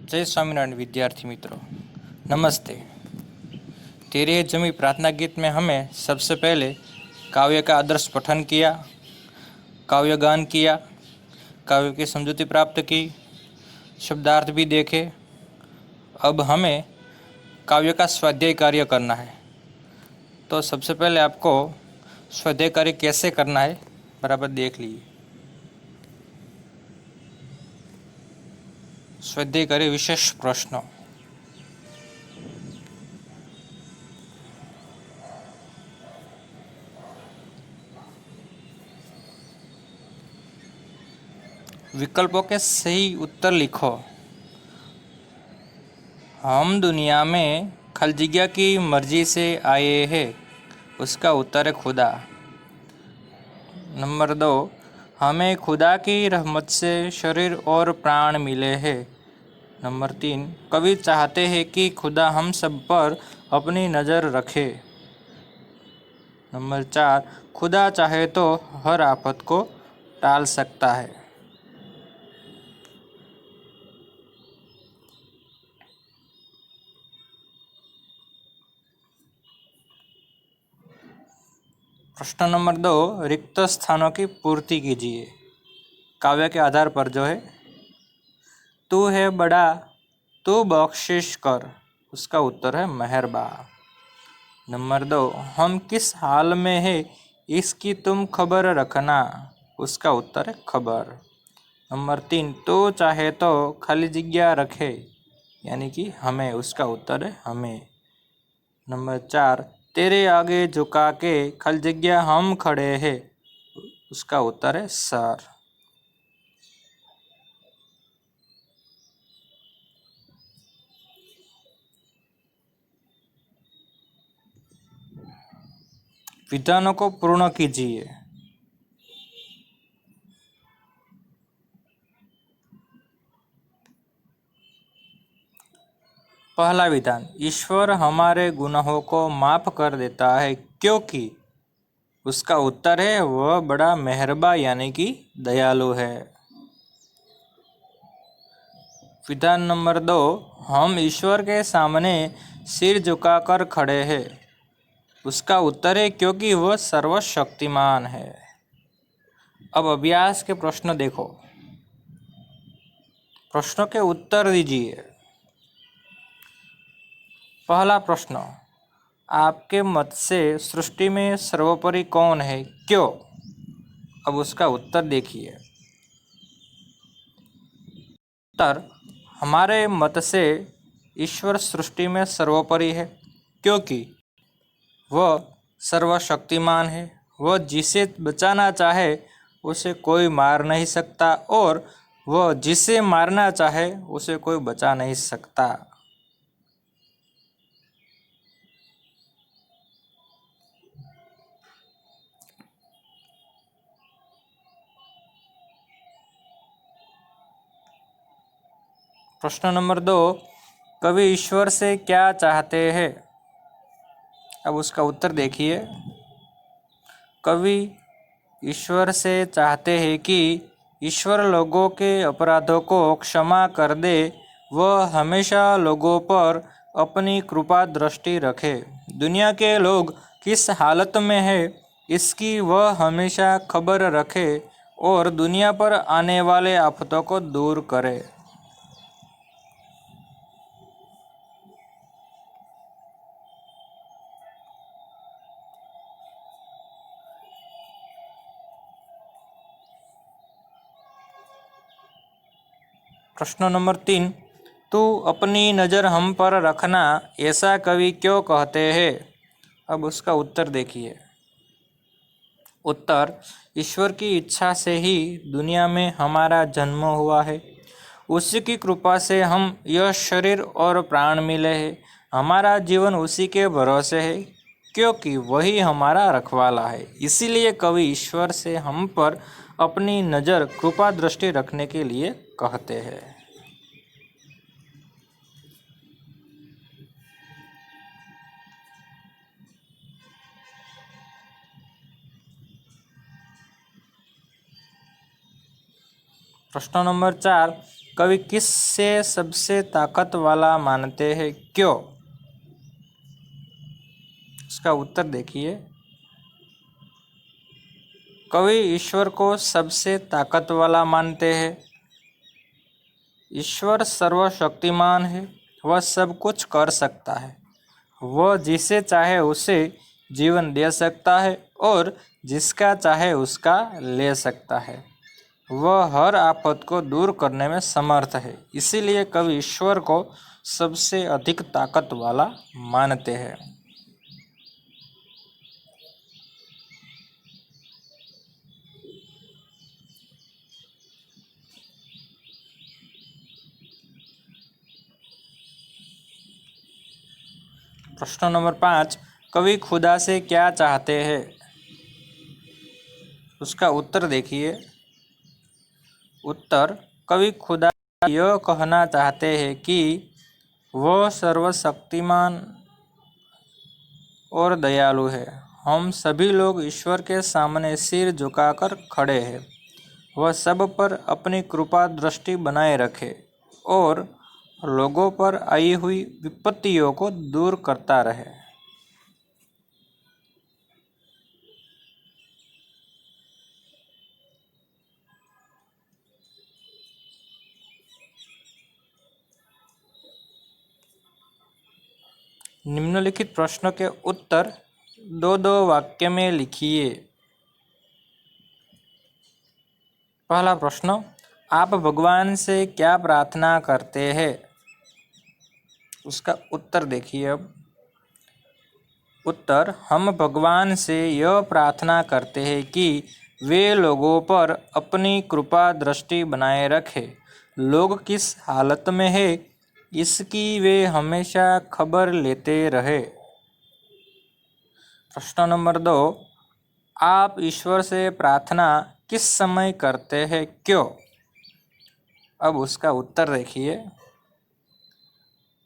जय स्वामीनारायण विद्यार्थी मित्रों, नमस्ते। तेरे जमी प्रार्थना गीत में हमें सबसे पहले काव्य का आदर्श पठन किया, काव्य गान किया, काव्य की समझूती प्राप्त की, शब्दार्थ भी देखे। अब हमें काव्य का स्वाध्याय कार्य करना है। तो सबसे पहले आपको स्वाध्याय कार्य कैसे करना है बराबर देख लीजिए। स्वाध्याय कार्य विशेष प्रश्न। विकल्पों के सही उत्तर लिखो। हम दुनिया में खाली जगह की मर्जी से आए हैं, उसका उत्तर है खुदा। नंबर 2, हमें खुदा की रहमत से शरीर और प्राण मिले हैं। नंबर 3, कवि चाहते हैं कि खुदा हम सब पर अपनी नज़र रखे। नंबर 4, खुदा चाहे तो हर आफत को टाल सकता है। प्रश्न नंबर 2, रिक्त स्थानों की पूर्ति कीजिए। काव्य के आधार पर जो है, तू है बड़ा, तू बख्शिश कर, उसका उत्तर है मेहरबा। नंबर 2, हम किस हाल में है इसकी तुम खबर रखना, उसका उत्तर है खबर। नंबर 3, तो चाहे तो खाली जगह रखे, यानी कि हमें, उसका उत्तर है हमें। नंबर 4, तेरे आगे झुका के खाली जगह हम खड़े हैं, उसका उत्तर है सर। विधानों को पूर्ण कीजिए। पहला विधान, ईश्वर हमारे गुनाहों को माफ कर देता है क्योंकि, उसका उत्तर है वह बड़ा मेहरबा यानी कि दयालु है। विधान नंबर 2, हम ईश्वर के सामने सिर झुकाकर खड़े हैं, उसका उत्तर है क्योंकि वह सर्वशक्तिमान है। अब अभ्यास के प्रश्न देखो, प्रश्नों के उत्तर दीजिए। पहला प्रश्न, आपके मत से सृष्टि में सर्वोपरि कौन है, क्यों? अब उसका उत्तर देखिए। उत्तर, हमारे मत से ईश्वर सृष्टि में सर्वोपरि है क्योंकि वह सर्वशक्तिमान है। वह जिसे बचाना चाहे उसे कोई मार नहीं सकता और वह जिसे मारना चाहे उसे कोई बचा नहीं सकता। प्रश्न नंबर 2, कवि ईश्वर से क्या चाहते हैं? अब उसका उत्तर देखिए। कवि ईश्वर से चाहते हैं कि ईश्वर लोगों के अपराधों को क्षमा कर दे, वह हमेशा लोगों पर अपनी कृपा दृष्टि रखे। दुनिया के लोग किस हालत में है इसकी वह हमेशा खबर रखे और दुनिया पर आने वाले आफतों को दूर करे। प्रश्न नंबर 3, तू अपनी नज़र हम पर रखना, ऐसा कवि क्यों कहते हैं? अब उसका उत्तर देखिए। उत्तर, ईश्वर की इच्छा से ही दुनिया में हमारा जन्म हुआ है। उसी की कृपा से हम यह शरीर और प्राण मिले हैं। हमारा जीवन उसी के भरोसे है क्योंकि वही हमारा रखवाला है। इसीलिए कवि ईश्वर से हम पर अपनी नज़र कृपा दृष्टि रखने के लिए कहते हैं। प्रश्न नंबर 4, कवि किससे सबसे ताकत वाला मानते हैं, क्यों? इसका उत्तर देखिए। कवि ईश्वर को सबसे ताकत वाला मानते हैं। ईश्वर सर्वशक्तिमान है, वह सब कुछ कर सकता है। वह जिसे चाहे उसे जीवन दे सकता है और जिसका चाहे उसका ले सकता है। वह हर आफत को दूर करने में समर्थ है। इसीलिए कवि ईश्वर को सबसे अधिक ताकत वाला मानते हैं। प्रश्न नंबर 5, कवि खुदा से क्या चाहते हैं? उसका उत्तर देखिए। उत्तर, कवि खुदा यह कहना चाहते हैं कि वह सर्वशक्तिमान और दयालु है। हम सभी लोग ईश्वर के सामने सिर झुकाकर खड़े हैं। वह सब पर अपनी कृपा दृष्टि बनाए रखे और लोगों पर आई हुई विपत्तियों को दूर करता रहे। निम्नलिखित प्रश्नों के उत्तर दो दो वाक्य में लिखिए। पहला प्रश्न, आप भगवान से क्या प्रार्थना करते हैं? उसका उत्तर देखिए अब। उत्तर, हम भगवान से यह प्रार्थना करते हैं कि वे लोगों पर अपनी कृपा दृष्टि बनाए रखें। लोग किस हालत में है इसकी वे हमेशा खबर लेते रहे। प्रश्न नंबर 2, आप ईश्वर से प्रार्थना किस समय करते हैं, क्यों? अब उसका उत्तर देखिए।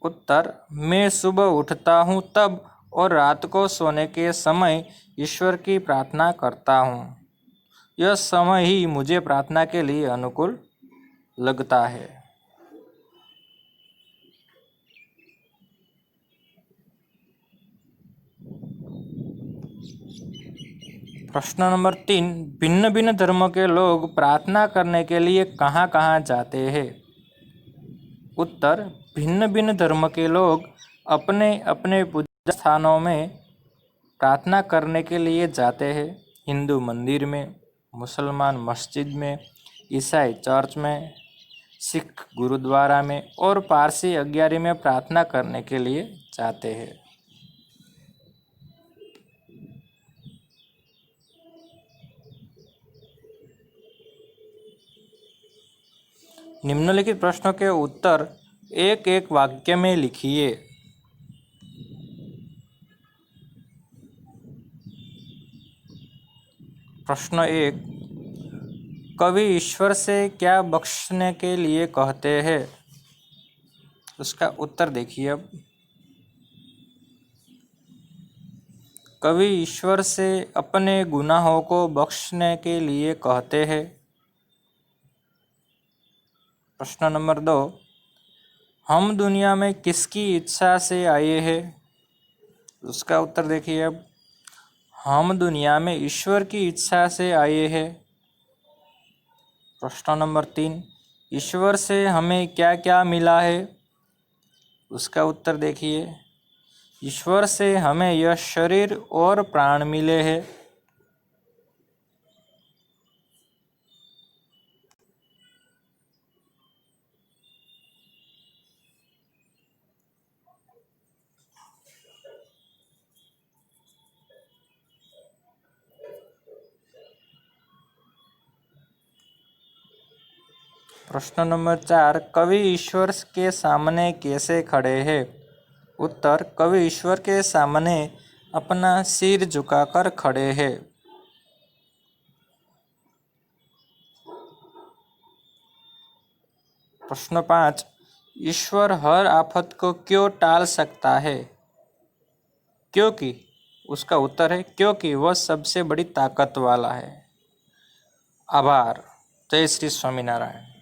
उत्तर, मैं सुबह उठता हूँ तब और रात को सोने के समय ईश्वर की प्रार्थना करता हूँ। यह समय ही मुझे प्रार्थना के लिए अनुकूल लगता है। प्रश्न नंबर 3, भिन्न भिन्न धर्म के लोग प्रार्थना करने के लिए कहाँ कहाँ जाते हैं? उत्तर, भिन्न भिन्न धर्म के लोग अपने अपने पूजा स्थानों में प्रार्थना करने के लिए जाते हैं। हिंदू मंदिर में, मुसलमान मस्जिद में, ईसाई चर्च में, सिख गुरुद्वारा में और पारसी अग्यारी में प्रार्थना करने के लिए जाते हैं। निम्नलिखित प्रश्नों के उत्तर एक एक वाक्य में लिखिए। प्रश्न 1, कवि ईश्वर से क्या बख्शने के लिए कहते हैं? उसका उत्तर देखिए अब। कवि ईश्वर से अपने गुनाहों को बख्शने के लिए कहते हैं। प्रश्न नंबर 2, हम दुनिया में किसकी इच्छा से आए हैं? उसका उत्तर देखिए अब। हम दुनिया में ईश्वर की इच्छा से आए हैं। प्रश्न नंबर 3, ईश्वर से हमें क्या क्या मिला है? उसका उत्तर देखिए। ईश्वर से हमें यह शरीर और प्राण मिले हैं। प्रश्न नंबर 4, कवि ईश्वर के सामने कैसे खड़े हैं? उत्तर, कवि ईश्वर के सामने अपना सिर झुकाकर खड़े हैं। प्रश्न 5, ईश्वर हर आफत को क्यों टाल सकता है? क्योंकि उसका उत्तर है क्योंकि वह सबसे बड़ी ताकत वाला है। आभार। जय श्री स्वामीनारायण।